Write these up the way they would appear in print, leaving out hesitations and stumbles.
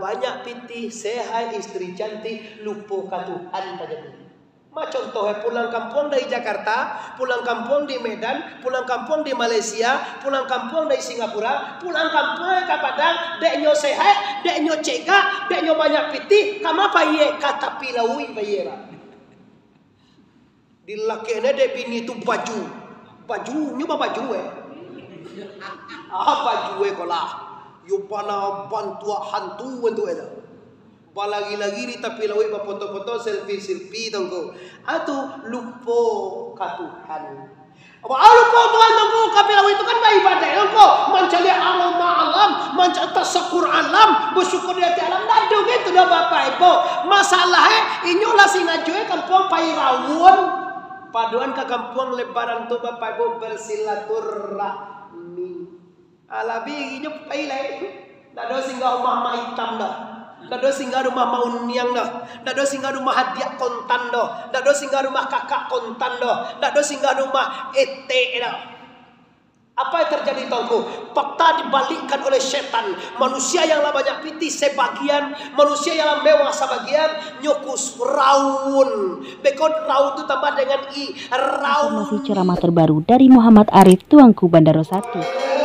banyak pitih, sehat, istri cantik, lupa ka Tuhan pada diri. Contohnya pulang kampung dari Jakarta, pulang kampung di Medan, pulang kampung di Malaysia, pulang kampung dari Singapura, pulang kampung ke Padang, deknyo sehat, deknyo cegak, deknyo banyak pitih, kama paye kata pilaui bayera. Dilakene de bini tu baju nyoba baju baju kolah yupana bantua hantu untuk itu balagi-lagi di tapi lawi foto-foto selfie tongko atau lupo ka Tuhan lupo Tuhan tongko kapilawi itu kan ibadah tongko mencari alam alam mencari tasakur alam bersyukur di hati alam dadu gitu dah bapak ibu masalahnya inyolah singajoe kampung pairawon paduan ke kampung lebaran tu bapak ibu bersilaturahmi alabi inyo pailai dado singgah rumah hitam dah. Dado singgah rumah mauniang dah. Dado singgah rumah hadiah kontan dah. Dado singgah rumah kakak kontan dah. Dado singgah rumah ete dah. Apa yang terjadi tongko? Fakta dibalikkan oleh setan. Manusia yang banyak pitih sebagian, manusia yang mewah sebagian, nyokus raun. Bekon raun itu tambah dengan i raun. Informasi ceramah terbaru dari Muhammad Arif Tuangku Bandaro 1.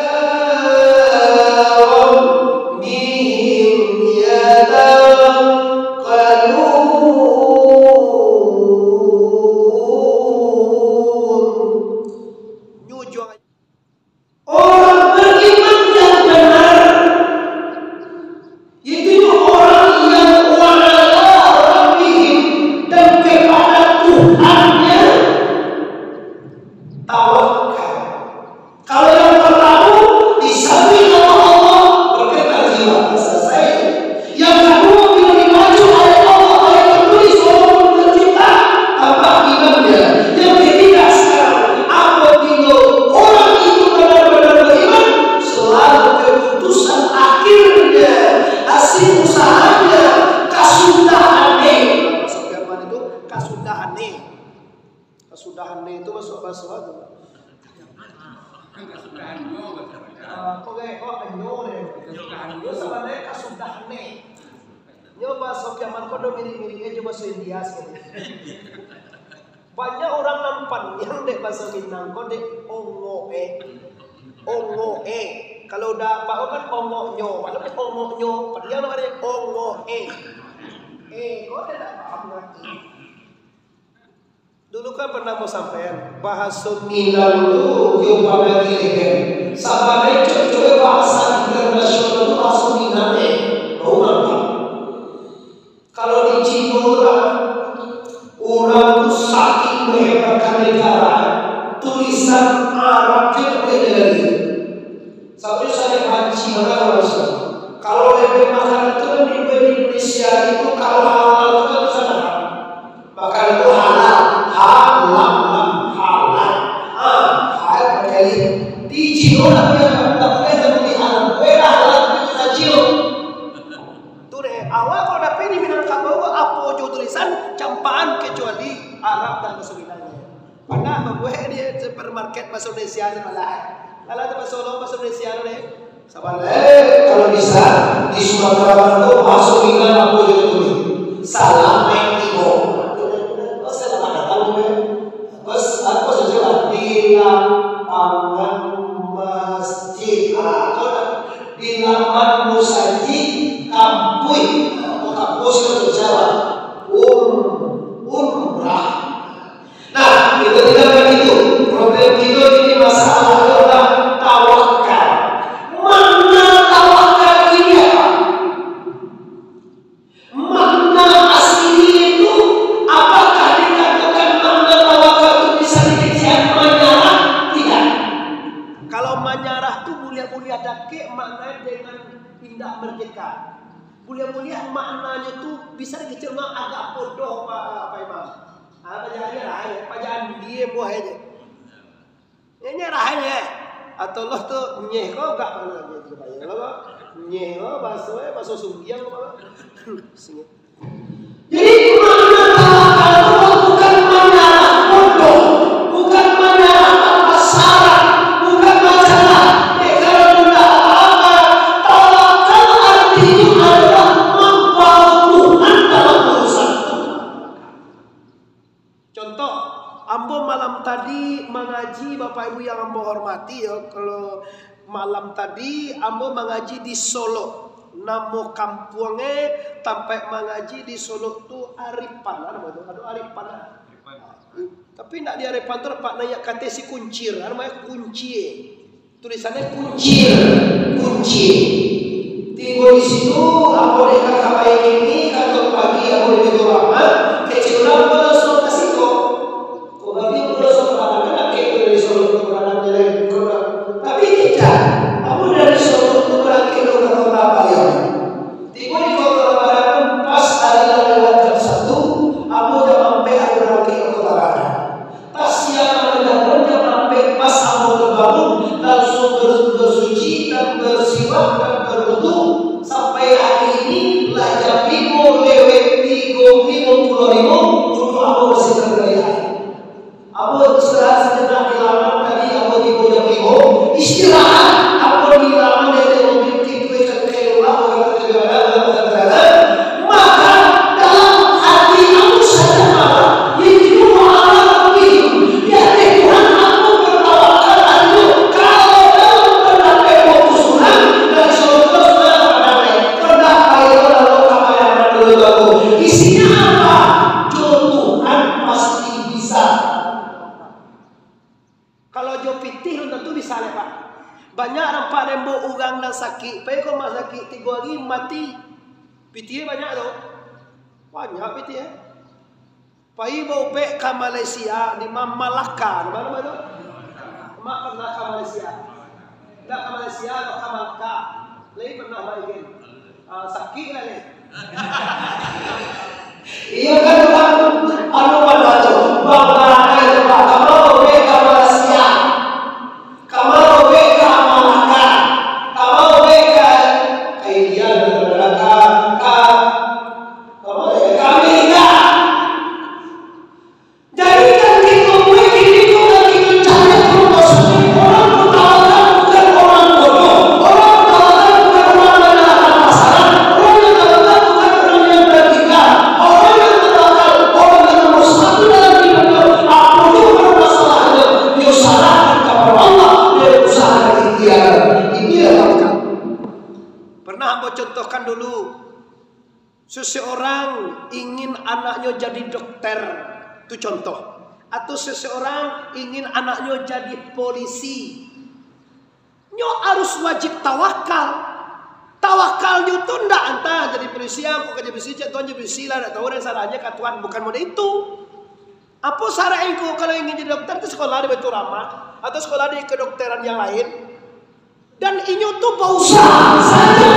Kesudahane itu masuk bahasa apa? Itu sebenarnya kesudahane. Nyo bahasa Yaman kodo mirip-mirip aja bahasa India sekali. Banyak orang nampan yang dek bahasa Minang kode ongoe. Kalau udah bau kan ongonyo, padahal kan ongonyo, padahal namanya ongoe. Kok tidak paham lagi? Dulu kan pernah mau sampean bahasa Minang itu yang bagi lehen. Sabane coba bahasa internasional itu bahasa Minang orang. Kalau di Cina orang tuh saking menghebatkan negara, tulisan Arab juga beda lagi. Sampai saya haji mana kalau lebih makanan itu di Indonesia itu kalau halal itu kan sana. Maka itu halal. Di Cina tak boleh terbeli halal. Halal kita Cina. Tuh deh, awal kalau dapat di Minangkabau apa jauh tulisan campaan kecuali Arab dan bahasa Minangnya. Padahal gue dia supermarket bahasa Indonesia malah. Kalau ada bahasa Indonesia deh. Kalau bisa di Sumatera itu bahasa Minang apa jauh tulis. Salam Mexico. Bos aku sesuatu di lapangan masjid atau di lapangan musaji kampus atau kampus itu Jawa umrah. Nah itu tidak begitu. Problem kita ini masalah adalah tawakal. Mana tawakal ini apa? Mana asli itu? Apakah dikatakan makna tawakal itu bisa dikatakan menyerah? Tidak. Kalau menyerah itu mulia-mulia dake maknanya dengan tindak merdeka. Mulia-mulia maknanya tuh bisa dikecilkan agak bodoh Pak Imam. Pajangan lah, pajangan dia buah aja. Nyerah aja. Atau lo tuh nyeh kok enggak pernah gitu bayar lo. Nyeh lo bahasa Sumbiang apa? Jadi makna tawakal bukan menyerah bodoh, bukan menyerah tanpa syarat, bukan masalah. Kalau tidak apa-apa, tawakal artinya adalah mengaji Bapak Ibu yang ambo hormati ya. Kalau malam tadi ambo mengaji di Solo. Namo kampungnya sampai mengaji di Solo tuh Aripan. Aduh Aripan. Tapi tidak di Aripan tuh Pak nanya kata si kuncir. Namanya kunci. Tulisannya kuncir. Kunci. Tinggal di situ ambo dekat kapai ini kantor pagi ambo di lama. Kecil ambo langsung ke situ. Bagi urusan anak-anak itu dari Solo ke Barat Jalan Kota. Tapi tidak, aku dari Solo ke Barat ke Kota Bayam. Tiba di Kota Bayam pas ada lewat jam 1, aku jam sampai ada lagi ke Kota Barat. Pas siang mendapat jam sampai pas aku terbangun langsung bersuci dan bersiwak dan berwudu sampai hari ini lah jam 5 lewat 30 untuk aku masih tergaya. Aku istirahat sejenak di laman tadi, aku di Bojong Limo. Istirahat, aku di laman dari mobil tipe ke ulang maka dalam hati aku saja marah. Itu Allah bingung. Ya Tuhan, aku bertawakal Anda. Kalau dalam pendapat usulan dari Solo pendapat lalu apa yang menurut aku isinya apa? Tuhan pasti bisa. Kalau jo pitih tentu bisa Pak. Banyak nampak rembo ugang dan sakit. Pai kok mas sakit 3 hari mati. Pitih banyak tu. Banyak pitih. Pai bau pe ke Malaysia di Malaka. Mana tu? Mak pernah ke Malaysia. Dah ke Malaysia atau ke Malaka. Lagi pernah lagi. Sakit lah ni. Iya kan anu mana tu? Bapa itu Pak. Kamu pe ke Malaysia. Kamu pe ke Malaka. Kamu pe ke India dan ke Amerika. Jadi kan kita begini itu kita cari promosi orang bertawakal bukan orang bodoh. Orang bertawakal bukan orang mengalahkan pasaran. Orang yang bertawakal bukan orang yang bertiga. Orang yang bertawakal orang yang nomor 1 dalam hidupnya. Apapun permasalahannya, dia serahkan kepada Allah. Dia usahakan ikhtiar. Ini adalah pernah aku contohkan dulu. Seseorang ingin anaknya jadi dokter, itu contoh. Atau seseorang ingin anaknya jadi polisi. Nyo harus wajib tawakal. Tawakalnya itu ndak entah jadi polisi, aku kerja polisi, Tuhan jadi polisi lah, tahu orang salahnya ke Tuhan bukan model itu. Apa syarat engkau kalau ingin jadi dokter itu sekolah di Baitur Rahmah atau sekolah di kedokteran yang lain? Dan inyo tuh berusaha saja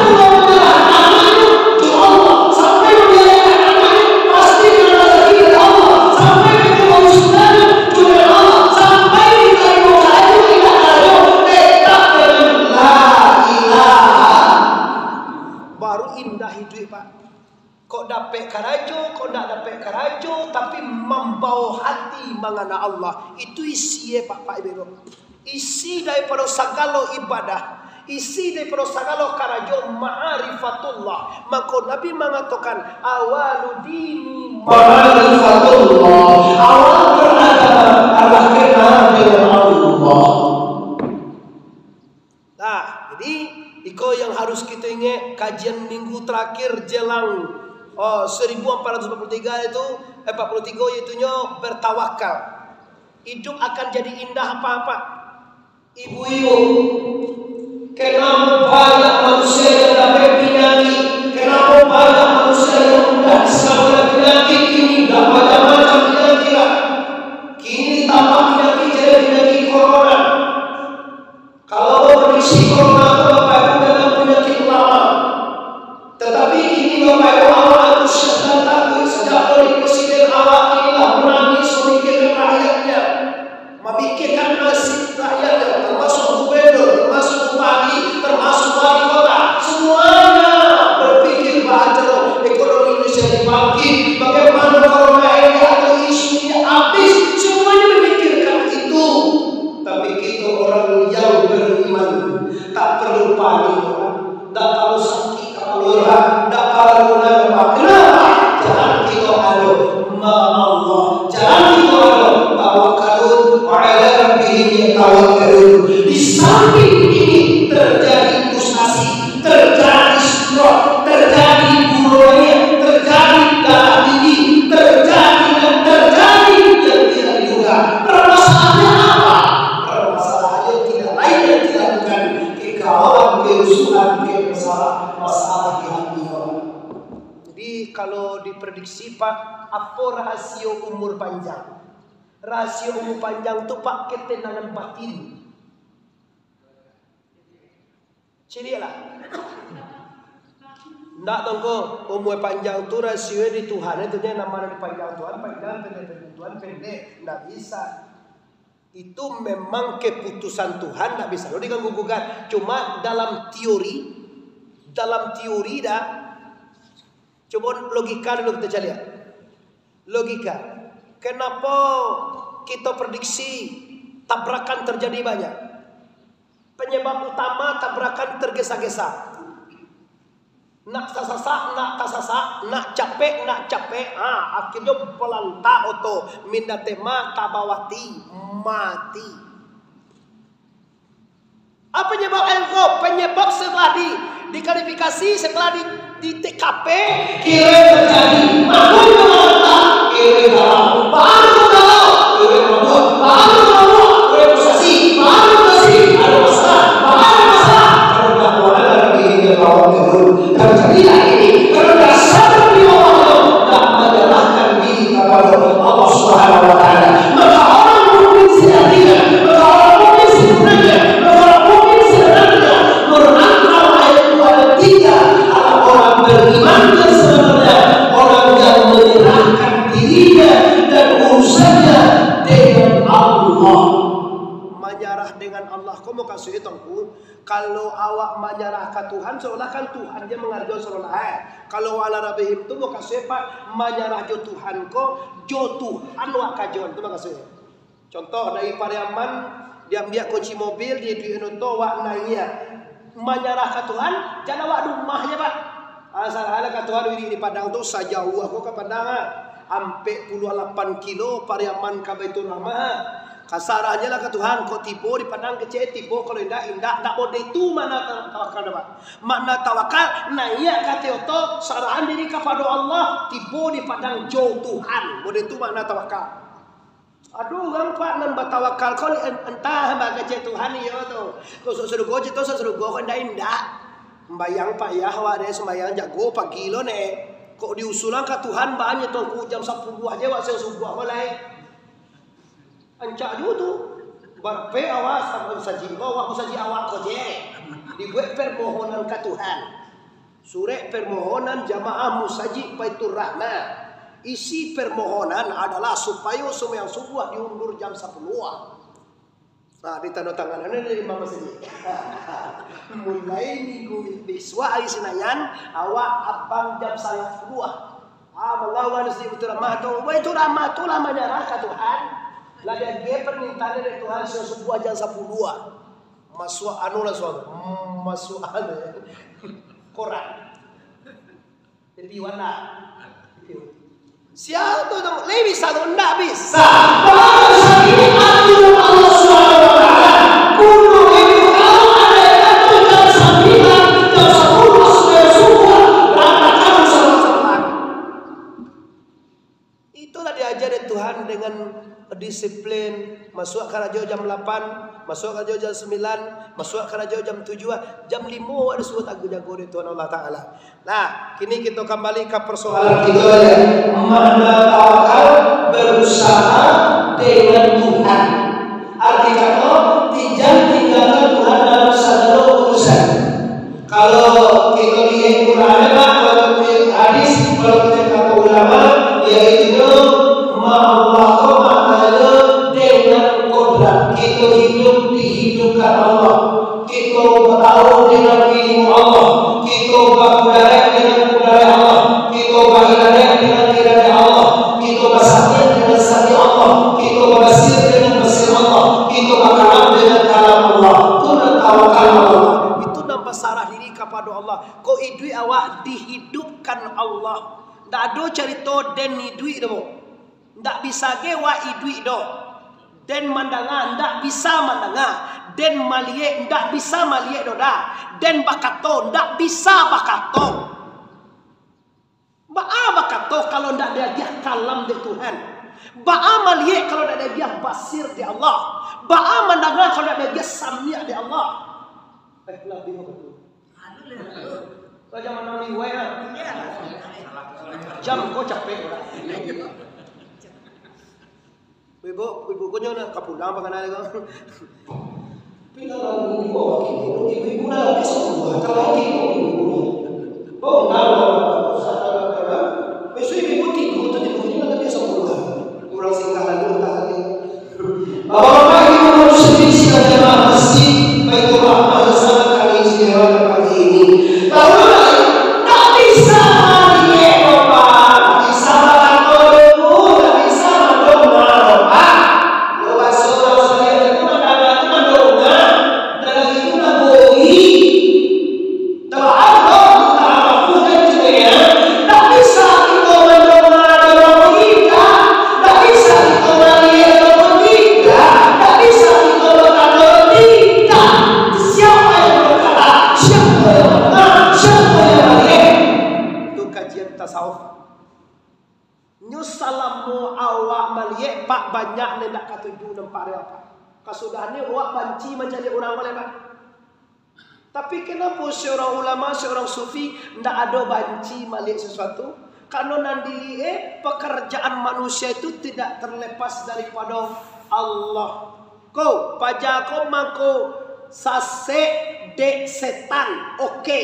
Allah sampai membiayakan anaknya pasti karena rezeki dari Allah sampai ketemu sunnahnya juga Allah sampai diterima saja tidak ada tetap dengan la ilaha baru indah hidup Pak. Kok dapet karajo, kok tidak dapet karajo, tapi membawa hati mengana Allah itu isi Pak Ibu. Isi daripada segala ibadah, isi daripada segala karajo ma'rifatullah. Maka Nabi mengatakan awalu dini ma'rifatullah. Awal beragama adalah kenal dengan Allah. Nah, jadi itu yang harus kita ingat kajian minggu terakhir jelang 1443 itu 43 itunya bertawakal. Hidup akan jadi indah apa-apa. Ibu-ibu, kenapa banyak manusia yang dapat penyakit? Kenapa banyak manusia yang mudah disebabkan penyakit ini? Dan macam-macam penyakit. Kini ditambah penyakit jadi penyakit corona. Kalau prediksi corona Bapak Ibu dengan penyakit lama. Tetapi kini Bapak Ibu awal antusias dan takut sejak dari presiden awal inilah menangis memikirkan rakyatnya, memikirkan nasib rakyatnya, termasuk gubernur, termasuk bupati, termasuk wali kota, semuanya berpikir bagaimana ekonomi Indonesia dibangkit, bagaimana corona ini atau isunya habis, semuanya memikirkan itu. Tapi kita orang yang beriman tak perlu panik, tak perlu sakit, tak perlu lelah, tak perlu Jadi kalau diprediksi Pak, apa rasio umur panjang? Rasio umur panjang itu Pak ketenangan batin. Ciri lah. Nggak tunggu umur panjang itu rasio di Tuhan itu dia namanya panjang Tuhan panjang pendek Tuhan pendek nggak bisa. Itu memang keputusan Tuhan, nggak bisa lo diganggu gugat. Cuma dalam teori dah. Coba logika dulu kita lihat. Logika. Kenapa kita prediksi tabrakan terjadi banyak? Penyebab utama tabrakan tergesa-gesa. Nak sasak, nak capek. Akhirnya pelanta oto minda tema tabawati mati. Apa penyebab engkau? Penyebab setelah dikalifikasi, setelah di TKP, kira terjadi. Makhluk melanta, kira dalam. Baru dalam, kira membuat. Baru membuat, kira posisi. Baru posisi, ada masalah. Baru masalah. Kalau dakwaan lagi dia bawa turun. Terjadilah ini karena sadar di Allah dan menyerahkan diri kepada Allah Subhanahu Wa Taala. Maka orang mukmin sejatinya, maka orang mukmin sebenarnya, maka orang mukmin sebenarnya merangkul ayat 2 dan 3 adalah orang beriman yang sebenarnya, orang yang menyerahkan dirinya dan urusannya dengan Allah. Menyerah dengan Allah. Kau mau kasih itu? Kalau awak menyerah ke Tuhan, seolah kan Tuhan dia mengarjo seolah. Kalau ala rabihim tu mau kasih Pak menyerah jo Tuhan ko, jo Tuhan wak kajon tu mau kasih. Contoh dari Pariaman dia ambil kunci mobil dia duit to wak naya. Menyerah ke Tuhan, jangan wak rumahnya Pak. Asal ala ke Tuhan di Padang tu sajauh aku ke Padang ampe 8 kilo Pariaman ke Baitur Rahmah. Kasarannya lah ke Tuhan, kau tipu di pandang kecil, tipu kalau indah, tak boleh itu mana tawakal dapat. Makna tawakal, naik kata oto, sarahan diri kepada Allah, tipu di pandang jauh Tuhan, boleh itu makna tawakal. Aduh, orang Pak nambah tawakal, kau entah bagai kecil Tuhan ya tu. Kau suruh kau jatuh, suruh kau indah. Bayang Pak ya, awak ada sembahyang jago pagi lo nek. Kok diusulan ke Tuhan banyak tu, jam 10 aja wak saya subuh mulai. Ancak juga tu berpe awas sama saji awak ko je dibuat permohonan ke Tuhan. Surat permohonan jamaah musajid Baitur Rahmah. Isi permohonan adalah supaya sembahyang subuh diundur jam 10. Nah, ditandatanganan dari Imam Masjid. Mulai minggu besok hari Senin awak abang jam 10. Mengawal si Baitur Rahmah tu. Baitur Rahmah tu lah menyerah ke Tuhan. Lagi dia permintaan dari Tuhan sebuah jam 10. Masuk anu lah soal. Masuk anu. Koran. Tapi warna. Siapa tu? Lebih bisa tu enggak bisa. Kalau ini aturan Allah Subhanahu Wa Taala. Kudu itu kalau ada yang jam 9, jam 10 sudah subuh, ratakan salat. Itulah diajarin Tuhan dengan disiplin. Masuk kerja jam 8, masuk kerja jam 9, masuk kerja jam 7, jam 5 ada suruh jago di Tuhan Allah Ta'ala. Nah, kini kita kembali ke persoalan kita ya. Mana tawakal berusaha dengan Tuhan. Artinya tidak tinggalkan Tuhan dalam satu urusan. Kalau kita lihat Quran, kalau kita hadis, kalau kita kata ulama, yaitu Allah dengan kodrat. Kita hidup dihidupkan Allah. Kita bertaruh dengan ilmu Allah. Kita berkudarat dengan kudarat Allah. Kita beriradat dengan iradat Allah. Kita bersabit dengan sabit Allah. Kita berbasir dengan basir Allah. Kita berkalam dengan kalam Allah. Itu tawakal Allah. Itu nampak sarah diri kepada Allah. Kau hidup awak dihidupkan Allah. Tak ada cerita dan hidup dah. Tak bisa ke wa hidup dah. Dan mandangan tak bisa mandangan. Dan maliek tak bisa maliek dah. Dan bakato tak bisa bakato. Ba'a bakato kalau tak ada dia kalam di Tuhan. Ba'a maliek kalau tak ada dia basir di Allah. Ba'a mandangan kalau tak ada dia samia di Allah. Baiklah bingung betul. Raja mana liwai lah. jam kau capek orang. Ibu ko nyo na kapulang pa kanala ko. Pinang ibu na lang sa buhay. Kalau ibu. Oh, ngalo sa talaga. Beso ibu tigo to di na lang sa buhay. Kurang singkahan dulu tadi. Bapak Ibu manusia jemaah masjid Baitur Rahmah bersama kami istimewa pagi ini. Tahu tak bisa lagi Bapak, bisa berdoa, bisa berdoa. Doa saudara itu adalah doa, dan itu naboi. Doa Allah Taala bukan juga. Tak bisa kita berdoa dalam kita, tak bisa kita melihat dalam kita, tak bisa kita berdoa tidak. Siapa yang berkata? Siapa yang menang? Siapa yang melihat? Itu kajian tasawuf. Nyusalamu awak melihat pak banyak nendak katuju nampak dia apa. Kasudahan ni awak banci menjadi orang boleh pak. Tapi kenapa seorang ulama, seorang sufi ndak ada banci melihat sesuatu? Karena nanti pekerjaan manusia itu tidak terlepas daripada Allah. Kau pajako mako sase de setan, oke.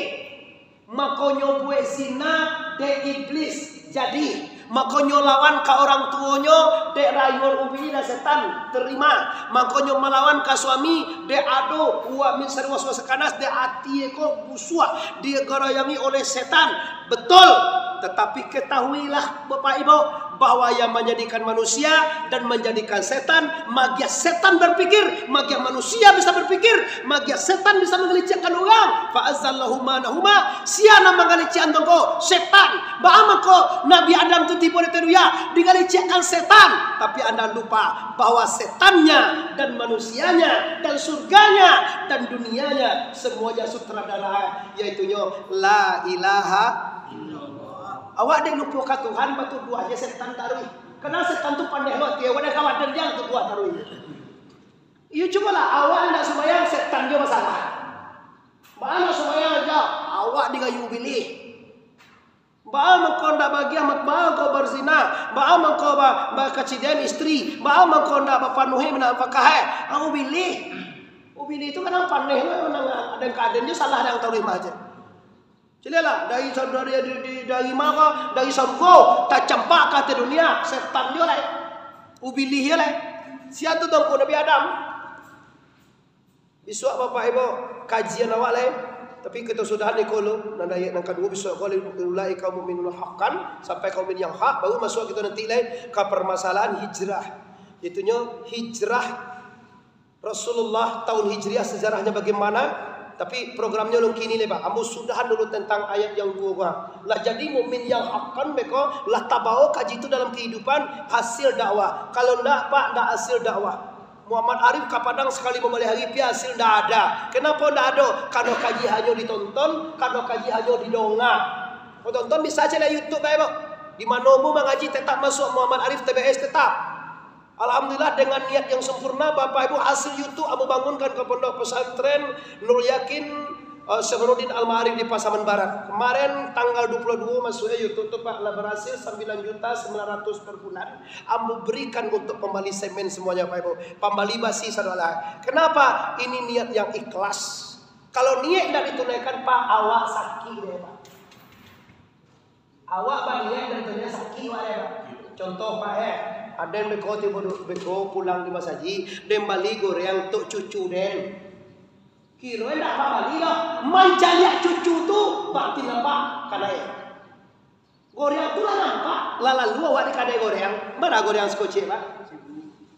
Mako nyobue zina de iblis. Jadi makonyo lawan ka orang tuonyo dek rayuan ubini dan setan terima. Makonyo melawan ka suami dek ado uak min serwas wasakanas dek ati eko busua dia garayangi oleh setan. Betul, tetapi ketahuilah Bapak Ibu bahwa yang menjadikan manusia dan menjadikan setan, magia setan berpikir, magia manusia bisa berpikir, magia setan bisa mengelicikkan orang. Fa'azzallahu manahuma siana mengelicikkan tongko setan. Ba'amako Nabi Adam tu tipu deteruya digelicikkan setan, tapi Anda lupa bahwa setannya dan manusianya dan surganya dan dunianya semuanya sutradara, yaitunya la ilaha illallah. Awak dia lupa Tuhan batu dua aja setan tarui. Karena setan tu pandai awak dia wadah kawan dan dia tu dua tarui. Iya cubalah awak anda sembahyang setan dia masalah. Mana sembahyang aja awak digayu pilih. Baal mengkau ndak bagi amat baal kau berzina, baal mengkau kaciden istri, baal mengkau ndak panuhi menak pakah. Aku pilih. Pilih itu kan pandai ada keadaannya salah yang tahu aja. Cilalah dari mana dari surga tak campak kata dunia setan dia lah. Ubilih dia lah. Siapa tu tongko Nabi Adam. Besok Bapak Ibu kajian awak lah. Tapi kita sudah ni kalau nanda ayat yang kedua besok kalau ulai kaum mukminun haqqan sampai kaum mukmin yang hak baru masuk kita nanti lain ke permasalahan hijrah. Itunya hijrah Rasulullah tahun Hijriah sejarahnya bagaimana? Tapi programnya long kini lebar. Ambo sudahan dulu tentang ayat yang dua. Lah jadi mukmin yang akan mereka lah tabau kaji itu dalam kehidupan hasil dakwah. Kalau ndak Pak ndak hasil dakwah. Muhammad Arif kapadang sekali membeli hari pi hasil ndak ada. Kenapa ndak ada? Karena kaji hanya ditonton, karena kaji hanya didongak. Kau tonton bisa aja lah YouTube Pak. Di mana mu mengaji tetap masuk Muhammad Arif TBS tetap. Alhamdulillah dengan niat yang sempurna Bapak Ibu hasil YouTube Abu bangunkan ke pondok pesantren Nur Yakin Syahruddin Al-Ma'arif di Pasaman Barat. Kemarin tanggal 22 masuknya YouTube tuh Pak lah berhasil 9.900.000 per bulan. Abu berikan untuk pembali semen semuanya Pak Ibu. Pembali basi saudara. Kenapa? Ini niat yang ikhlas. Kalau niat tidak ditunaikan Pak awak sakit deh Pak. Awak Pak niat dan tunaikan sakit Pak. Contoh Pak ada yang beko pulang di masaji, dan balik goreng untuk cucu den. Kira tidak apa balik lah, mencari cucu tu, bakti nampak kadai. Goreng tu lah nampak, lalu awak di kadai goreng, mana goreng skoci Pak?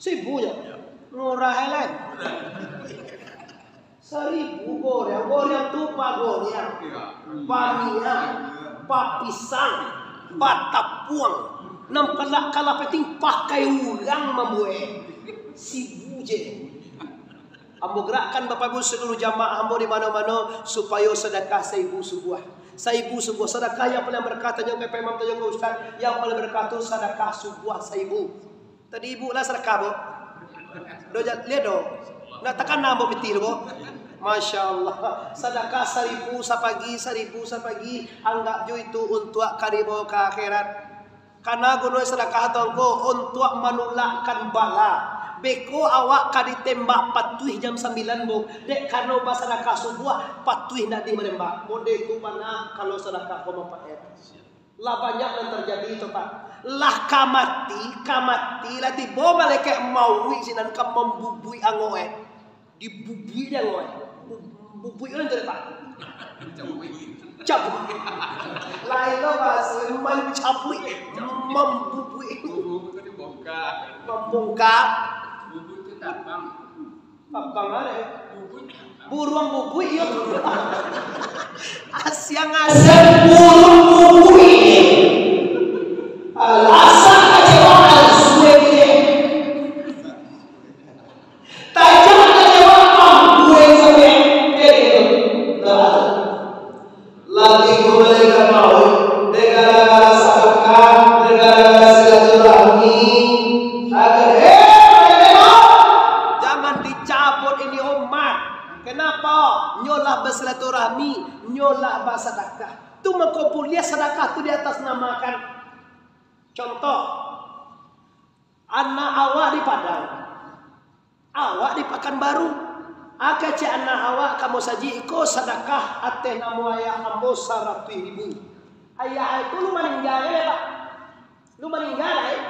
Sibunya, murah lah. 1.000 goreng tu pak goreng, pak minyak, pak pisang, pak tapuang. Nampak kalau penting pakai ulang membuat si buje. Ambo gerakkan Bapak Ibu seluruh jamaah ambo di mana-mana supaya sedekah 1.000 sebuah. 1.000 sebuah sedekah yang paling berkata yang kayak Imam tanya ke Ustaz, yang paling berkata sedekah sebuah 1.000. Tadi ibu lah sedekah bu. Do lihat do. Nak tekan nambah betul bu. Masya Allah. Sedekah 1.000 sapagi, 1.000 sapagi. Anggap jo itu untuk karibo ke akhirat. Karena gunung sedekah tongko untuk menolakkan bala. Beko awak kadi tembak patuih jam 9 bu. Dek karena bahasa sedekah subuh patuih nak di menembak. Mode itu mana kalau sedekah koma pakai. Lah banyak yang terjadi itu pak. Lah kamati lah tiba malaikat maui sinan kam membubui angoe. Dibubui dia angoe. Bubui orang jadi pak. Cabut. Lain lo bahasa mencabui, membubui. Membongkar. Papang ada ya? Buruang bubui ya. Asyang buruang bubui. Alasan kecewaan suwe ini. Tajam kecewaan gue sampai gitu. Lagi kembalikan mau negara-negara sedekah, negara-negara silaturahmi. Jangan dicabut ini umat. Kenapa? Nyolah bersilaturahmi, nyolah bersedekah. Itu mengkumpulnya sedekah itu di atas namakan. Contoh, anak awak di Padang, awak di Pekanbaru. Akece anak awak kamu saji iko sedekah ateh namu ayah kamu 100.000. Ayah itu lu meninggal ya pak, lu meninggal ya.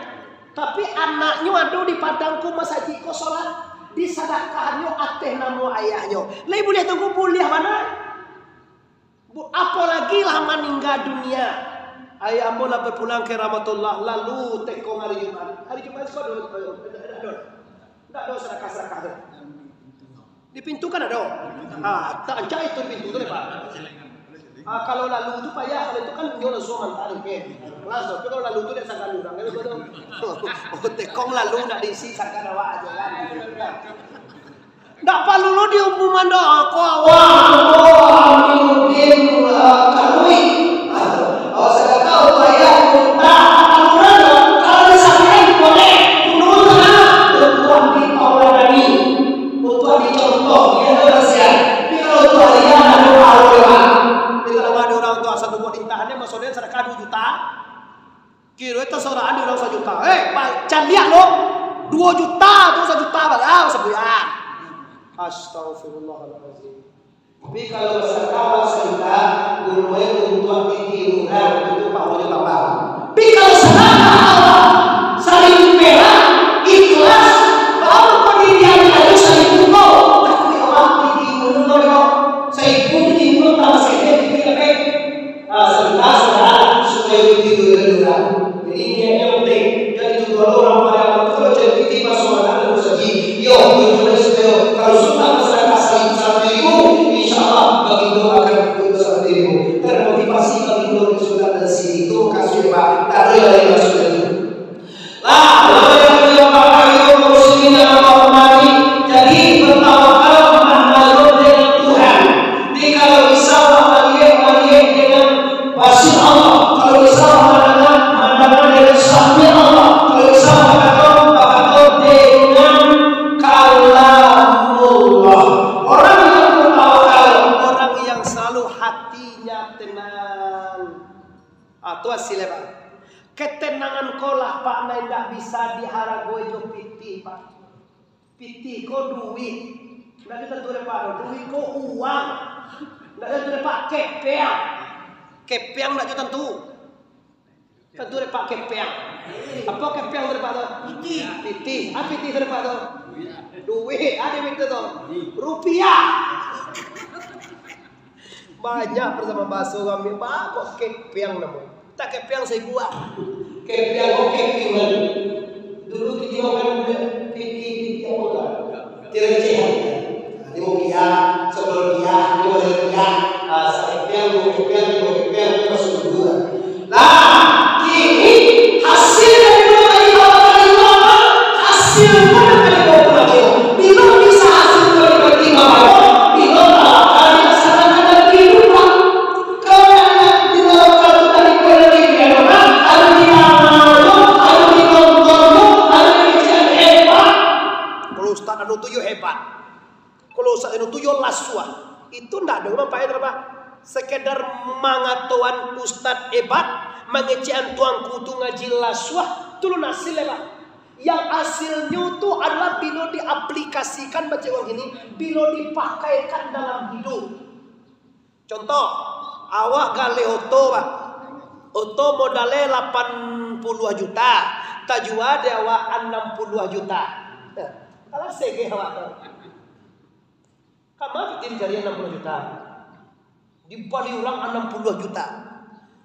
Tapi anaknya ada di Padangku masaji iko sholat di sedekahnya ateh namu ayahnya. Lah ibu lihat tunggu kuliah mana? Apalagi lah meninggal dunia. Ayah mula berpulang ke rahmatullah lalu tekong hari Jumat. Hari Jumat kau ada sedekah tu. Di pintu kan ada. Tak jahit tu pintu tu pak. Kalau lalu tu payah, kalau itu kan nyola suaman tarik ke. Kelas tu kalau lalu tu dia sakar orang. Kalau tekong lalu nak diisi sakar awak aja kan. Tak perlu lo diumuman doa aku awak mungkin kanui. Saya tahu payah. Kalau disampaikan boleh. Menurut mana? Untuk di awal dari. Untuk dicontoh. Dia ada rahsia. Tapi kalau itu dia ada orang. Di dalam ada orang tua satu buat intahannya maksudnya sedekah 2 juta. Kira itu seorang di orang 1 juta. Jangan lihat lo. 2 juta tu 1 juta balau sebulan. Astaghfirullahaladzim. Tapi kalau sedekah 1 juta, gunungnya untuk ditirukan itu pahalanya tambah. Tapi kalau sedekah Allah saling bela, ikhlas, baru pendirian ada saling tunggu. Tapi orang ditiru dulu, saya pun ditiru tak saya ditiru. Sedekah supaya ditiru dulu. Jadi ini yang penting. Jadi itu orang pada waktu jadi tiba suara dan bersaji. Yo, tujuan supaya kalau sudah masyarakat saling 100.000, insya Allah bagindo akan ikut 100.000. Termotivasi bagindo sudah dari sini itu kasih pak. Tak ada yang masuk itu. Lah, yang kedua pakai itu muslimin yang menghormati. Jadi bertawakal menghadap dengan Tuhan. Jadi kalau bisa melihat dengan pasir Allah. Kalau bisa menghadap dengan sahmi Allah. Kalau bisa menghadap dengan kalamullah. Orang yang bertawakal, orang yang selalu hatinya tenang. Atau hasilnya pak. Ketenangan kolah pak na tidak bisa diharagoi jo piti pak. Piti ko duit. Tidak tentu pak. Duit ko uang. Tidak tentu pak kepeang. Kepeang tidak tentu. Tentu pak kepeang. Apa kepeang pak tu? Piti. Apa piti pak tu? Duit. Ada itu tu. Rupiah. Banyak bersama basuh kami pak. Kok kepeang namun. Tak kepiang saya buat. Kepiang kok kepingan. Dulu kita makan piti apa? Tirecehan. Di Mokia, sebelum dia, 2 rupiah. Kepiang, kepiang masuk dua. Nah, kini hasil dari hasil mana kali kau lagi? Bila bisa hasil dari bila anu tuyo hebat. Kalau anu tuyo laswa. Itu ndak ada apa ya, Pak? Sekedar mangatuan ustad hebat, mengecean tuangku tu ngaji laswah tulun hasil lah. Yang hasilnya tuh adalah bila diaplikasikan baca uang gini, bila dipakaikan dalam hidup. Contoh, awak gale oto pak, oto modalnya 80 juta, tajua dia awak 60 juta. Kalau sege awak tu, kamu bikin jari 60 juta, dibali orang 60 juta.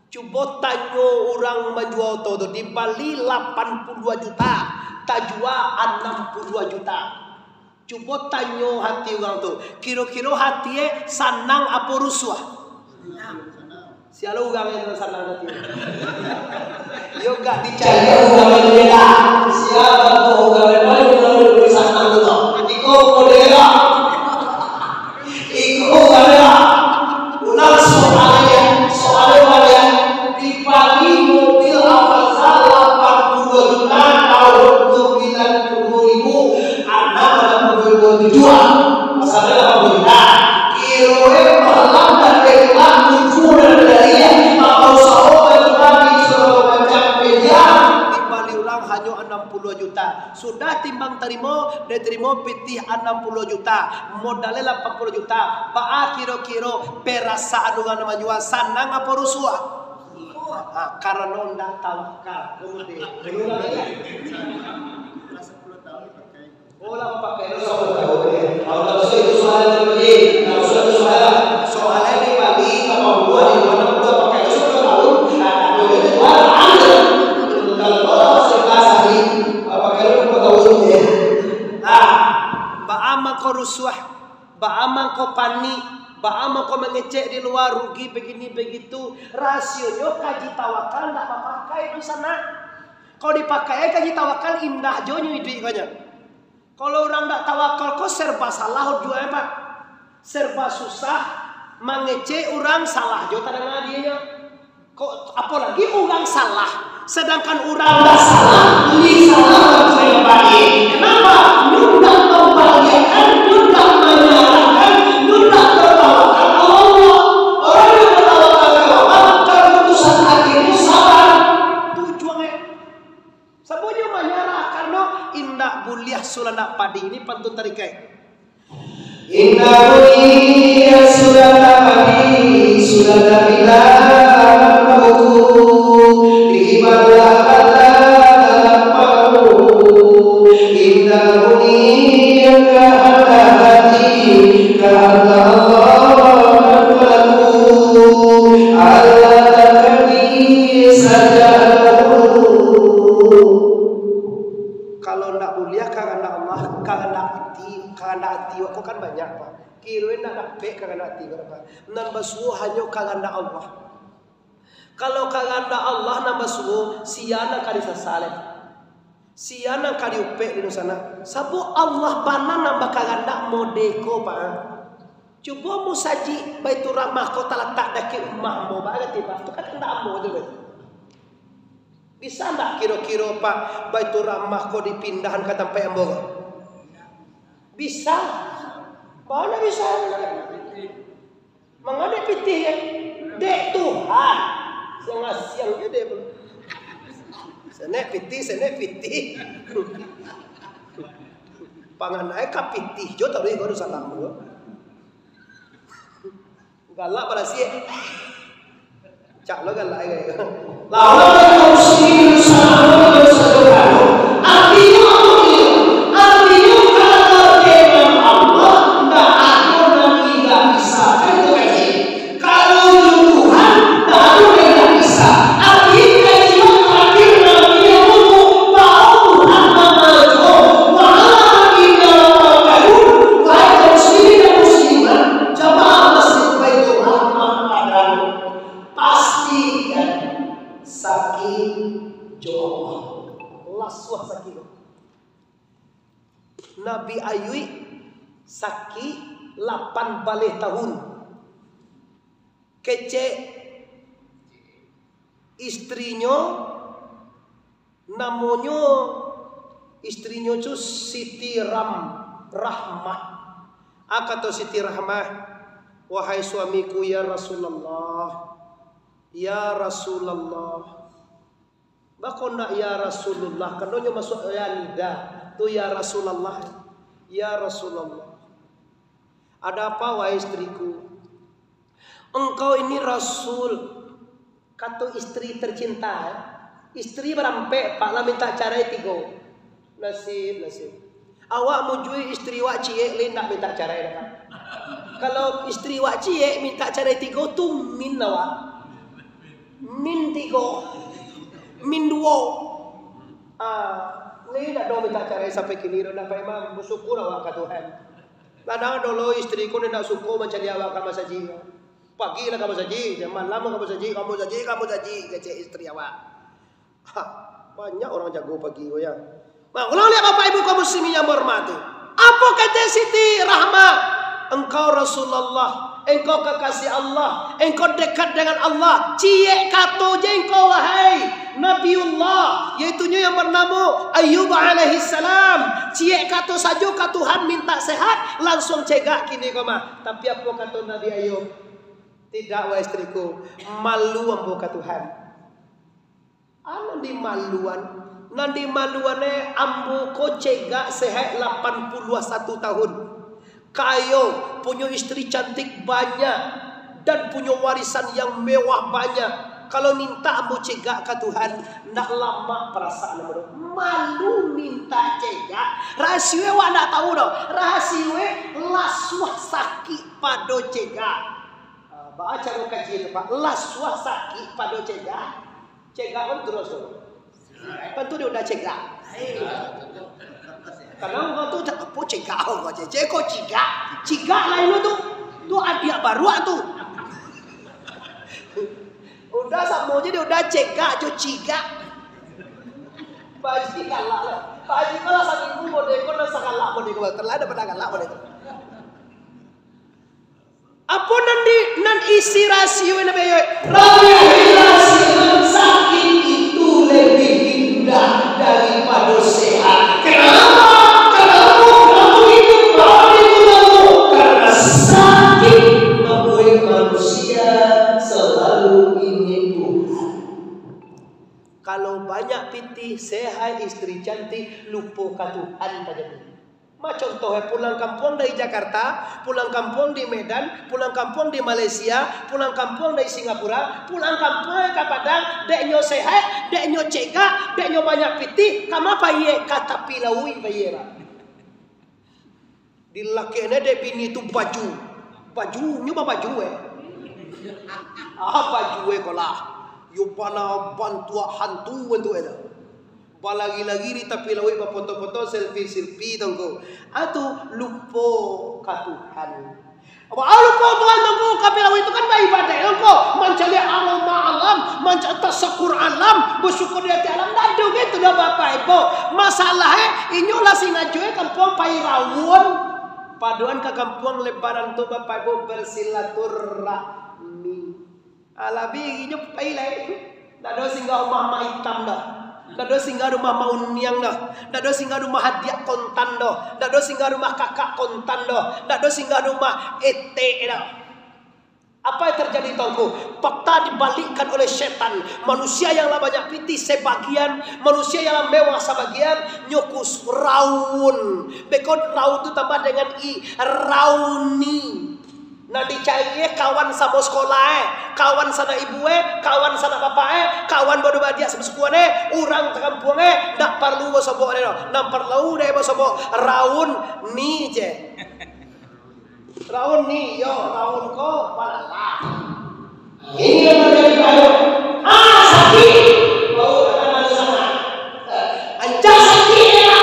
Coba tanya orang menjual oto tu dibali 82 juta. Tajwa 62 juta. Coba tanya hati orang tu, kira-kira hatinya senang apa rusuh? Siapa orang yang senang hati? Yo gak dicari orang yang beda. Siapa tu orang yang paling senang tu? Iko modera. Iko modera. Ulang soalnya dibagi mobil Avanza 82 juta tahun 90.000 anak 80.000 dijual. Masalahnya 80 juta. Kiroe malam dan reklam tujuh dari dia. Kalau sahabat dibagi segala macam media dibali ulang hanya 60 juta. Sudah timbang terima, diterima pitih 60 juta. Modalnya 80 juta. Pak kira-kira perasaan dengan menjual senang apa rusuh? Karena ndak tawakal. Kemudian pakai kalau itu soal terjadi, soalnya di pagi kalau gua di mana gua pakai itu 10 tahun, nah itu kalau sekelas hari pakai itu 10 tahun ya. Nah, baama kau rusuh, baama kau panik, baama kau mengecek di luar rugi begini begitu, rasionya kaji tawakal ndak pakai itu sana. Kalau dipakai kaji tawakal indah jonyo itu ikanya. Kalau orang tak tawakal kok serba salah juga Pak. Serba susah mengece orang salah juga kadang dia. Kok apalagi orang salah. Sedangkan orang tak salah, ini salah saya bagi. Kenapa? Nunda membahagiakan, nunda menyalahkan, nunda bertawakal Allah. Orang yang bertawakal Allah keputusan hatimu salah. Tujuannya sabunnya menyerah karena indah buliah sulana padi ini pantun tarikai. Indah buliah sulana padi sulana bilang mau ibadah dalam mau. Indah buliah kehendak hati kehendak Allah pelaku Allah takdir saja. Kalau ndak mulia karena Allah, karena hati kok kan banyak Pak. Kiroin nak dapat karena hati berapa? Nambah suhu hanya karena Allah. Kalau karena Allah nambah suhu, siana kali sasaleh. Siana kali upek di sana. Sabu Allah bana nambah karena modeko Pak. Coba musaji Baitur Rahmah kau letak daki rumah mau banget Pak. Itu kan ndak mau tu. Bisa enggak kira-kira Pak Baitur Rahmah kau dipindahan ke tempat yang bohong? Bisa. Mana bisa? Mengadek pitih ya? Dek Tuhan. Siang je dia. Senek pitih. Pangan naik ka pitih jo tak boleh kau salam tu. Galak pada si. Cak lo galak kayak. Lawan muslimin sama saudara. Artinya kalau dengan Allah tidak ada dan tidak bisa. Itu kaji. Kalau Tuhan baru tidak bisa. Artinya juga terakhir namanya mau Tuhan memajo. Wahai kita baru, wahai muslimin dan muslimat, jamaah masjid Baitur Rahmah padamu. Pastikan sakit jawab laswah sakit. Nabi Ayub sakit 8 balik tahun. Kece istrinya namanya istrinya itu Siti Rahmah. Kata Siti Rahmah, wahai suamiku ya Rasulullah, Ya Rasulullah. Bako nak ya Rasulullah. Kanonyo masuk ya nida. Tu ya Rasulullah. Ya Rasulullah. Ada apa wahai istriku? Engkau ini Rasul. Kata istri tercinta. Istri berampe. Pak lah minta cara tiga. Nasib. Awak mujui istri wak ciek lain nak minta cara dia. Kalau istri wak ciek minta cara tiga tu min awak. Min tiga, min dua. Ni nak dong minta cara sampai kini dah nak memang bersyukur awak ke Tuhan. Kadang dulu isteri ku ni nak syukur macam dia awak kamu saji. Pagi lah kamu saji, malam kamu saji, kecik isteri awak. Banyak orang jago pagi ya. Nah, kalau lihat bapak ibu kaum muslimin yang berhormati, apa kata Siti Rahmah? Engkau Rasulullah, engkau kekasih Allah, engkau dekat dengan Allah. Ciek kato je engkau wahai Nabiullah, yaitunya yang bernama Ayub alaihi salam. Ciek kato saja ke Tuhan minta sehat, langsung cegak kini koma. Tapi apa kata Nabi Ayub? Tidak wahai istriku, malu ambo ke Tuhan. Nanti maluane ambo ko cegak sehat 81 tahun. Kayo punya istri cantik banyak dan punya warisan yang mewah banyak. Kalau minta ambo cegak ke Tuhan, nak lama perasaan ambo. Malu minta cegak. Rahasia wak nak tahu dah. Rahasia laswah sakit pada cegak. Baca kajian Pak. Laswah sakit pada cegak. Cegak kan terus tu. Tentu dia udah cegak. Karena orang tu tak apa cegak orang aja. Ceko cegak lain tu adik baru tu. Udah sama aja dia udah cegak jo cegak. Baji kalah lah. Baji kalau sambil bodeko nak sakalak bodeko terlah ada pada kalak bodeko. Apa nan isi rasio ini bayo? Rasio sakit itu lebih indah daripada sehat. Kenapa? Kamu hidup karena sakit membuat manusia selalu ingin Tuhan. Kalau banyak pitih sehat istri cantik lupa ke Tuhan saja. Macam contohnya pulang kampung dari Jakarta, pulang kampung di Medan, pulang kampung di Malaysia, pulang kampung dari Singapura, pulang kampung ke Padang, deknyo sehat, deknyo cegak, deknyo banyak pitih, kama paye kata pilaui paye lah. Dilakene dek bini tu baju nyoba baju baju kolah. Yo pala bantua hantu itu. Lagi-lagi di tapi lawi foto-foto selfie tonggo. Atu lupa ka Tuhan. Lupa Tuhan tonggo tapi lawi itu kan ibadah tonggo. Mencari alam ma'alam, mencari tasakur alam, bersyukur di hati alam. Nado gitu dah Bapak Ibu. Masalahnya inyolah singajoe kampung pai rawon. Paduan ke kampung lebaran tu Bapak Ibu bersilaturahmi. Alabi inyo pai lai. Nado singgah mama hitam dah. Dado singgah rumah mauniang dah. Dado singgah rumah hadiah kontan dah. Dado singgah rumah kakak kontan dah. Dado singgah rumah ete dah. Apa yang terjadi tongku? Fakta dibalikkan oleh setan. Manusia yang banyak pitih sebagian, manusia yang mewah sebagian, nyokus raun. Bekon raun itu tambah dengan i, rauni. Nanti cari kawan sama sekolah, kawan sana ibu kawan sana bapak kawan bodoh badia sebesukuan orang kampung tak perlu bosobok nak perlu deh bosobok raun ni je. Raun ni yo raun ko palalah. Ini yang terjadi kalau sakit bau dengan sana. Ancak sakit ya.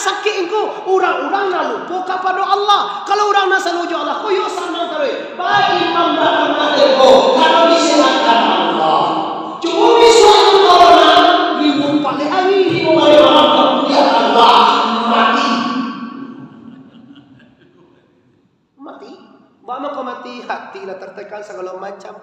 Sakit engkau orang-orang nak lupa kepada Allah. Kalau orang nak saluju Allah, kau yo senang terus. Bagi membangun engkau kalau diserahkan Allah. Cuma suatu orang ribu paling hari ribu paling orang ya Allah mati. Bagaimana kau mati? Hati lah tertekan segala macam.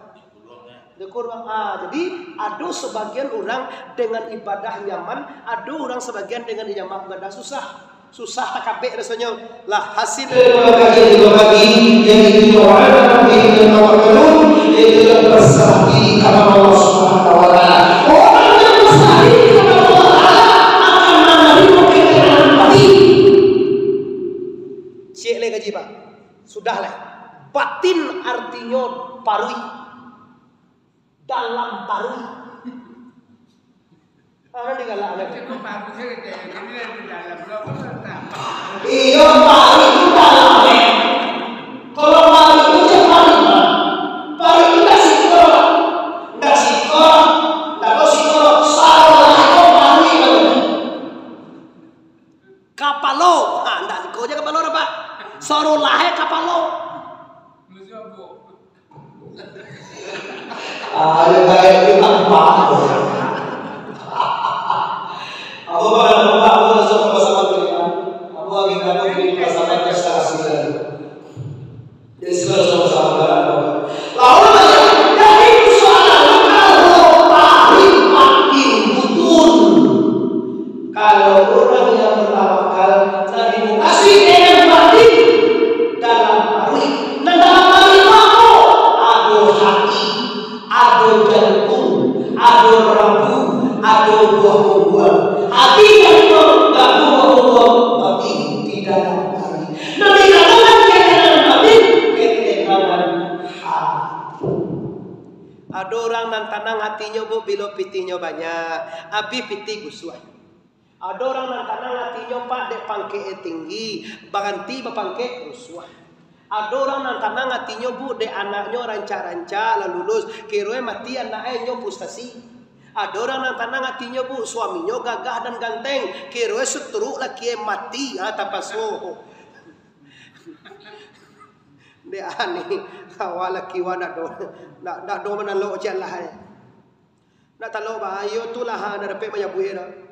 Jadi ada sebagian orang dengan ibadah nyaman, ada orang sebagian dengan ibadah susah. Susah tak kabeh rasanya. Lah hasil dari bagi yang ditujukan dengan tawakkalun itu berserah diri kepada Allah Subhanahu wa taala. Orang yang berserah diri kepada Allah akan menerima kekayaan batin. Cek le gaji Pak. Sudah lah. Batin artinya parui. Dalam parui. Orang di galak ada. Iya parui itu dalamnya. Kalau parui itu siapa? Parui itu dah sikor, dah sikor, salah itu parui kalau. Kapalo, dah sikor je kapalo apa? Sorolahe kapalo. Ada kayak kita apa? Aku langsung bersama kita. Aku lagi bersama kita sekarang. Jadi sama-sama. Lalu dari soalan kalau paling betul. Kalau orang yang bertawakal dan dikasih dengan batin dalam parui, dan dalam parui apa? Ada hati, ada jantung, ada rabu, ada buah-buah. Hati yang tidak buah-buah, tapi tidak parui. Nanti kalau dengan batin, ketenangan hati. Ada orang nan tanang hatinya bu bila pitinya banyak, abi piti gusuan. Ada orang nan tanang hatinya pak dek pangke tinggi, berhenti berpangke rusuh. Ada orang nan tanang hatinya bu dek anaknya ranca-ranca lalu lulus, kira mati anaknya pustasi. Ada orang nan tanang hatinya bu suaminya gagah dan ganteng, kira seteruk laki mati tanpa soho. Dia aneh, awal laki wana nak do mana lo jalan. Nak tahu bahaya tu lah ada dapat banyak buaya.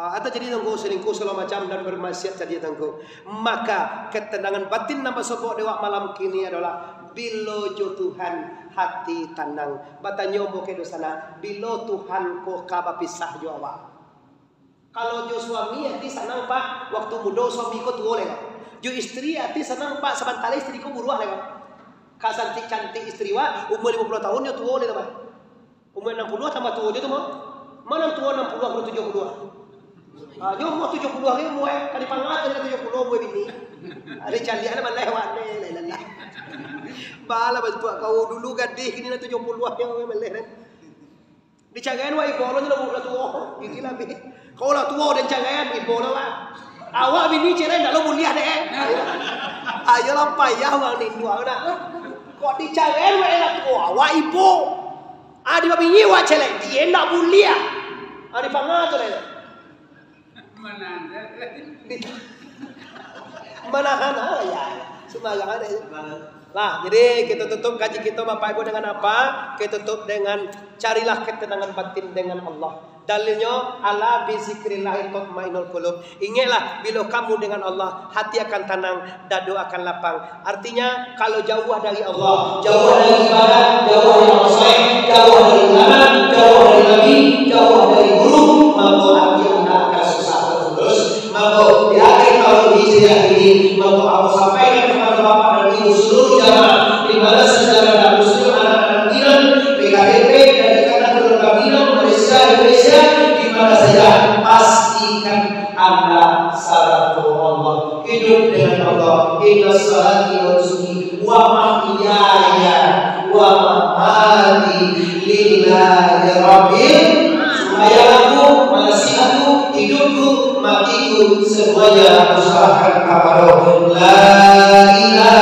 Atau jadi tangguh selingkuh segala macam dan bermaksiat jadi tangguh. Maka ketenangan batin nama sebut dewa malam kini adalah bila jo Tuhan hati tenang. Batanya mo ke dosana bila Tuhan ko kaba pisah jo awak. Kalau jo suami hati senang pak waktu muda suami ko tua leh. Jo istri hati senang pak sebentar istri ko buruah leh. Cantik istri wa umur 50 tahun dia tua leh teman. Umur 60 tambah tua dia tu mah. Mana tua 60 atau 72. Dia mau 70 hari mau kali pangat ada 70 mau bini. Ada calian mana lewat ni lelah. Bala buat kau dulu gadih kini nak 70 hari mau meleh. Dicagain wa ibu lo lah tua. Gigi lah bi. Kau lah tua dan cagain ibu lo wa. Awak bini cerai dah lo mulia deh. Ayo lah payah bang ni dua nak. Kau dicagain wa lah tua wa ibu. Adi bini wa cerai dia nak mulia. Ada pangat tu leh. Menahan ya sembarangan lah. Jadi kita tutup kaji kita Bapak Ibu dengan apa? Kita tutup dengan carilah ketenangan batin dengan Allah. Dalilnya ala bi zikrillah tatmainnul qulub. Ingatlah bila kamu dengan Allah hati akan tenang, dadu akan lapang. Artinya kalau jauh dari Allah, jauh dari ibadah, jauh dari maksiat, jauh dari ulama, jauh dari nabi, jauh dari guru, maka hati Anda akan susah terus. Maka di akhir tahun Hijriah ini, maka aku sampaikan kepada Bapak dan Ibu seluruh jamaah di mana sejarah dan muslim anak-anak Iran, PKDP dan ikatan keluarga Iran Malaysia Indonesia di mana saja pastikan Anda salatu Allah, hidup dengan Allah. Inna salati wa nusuki wa mahyaya wa mamati lillahi rabbil. Supaya aku, manasihatku, hidupku, matiku semuanya aku serahkan kepada Allah. La ilaha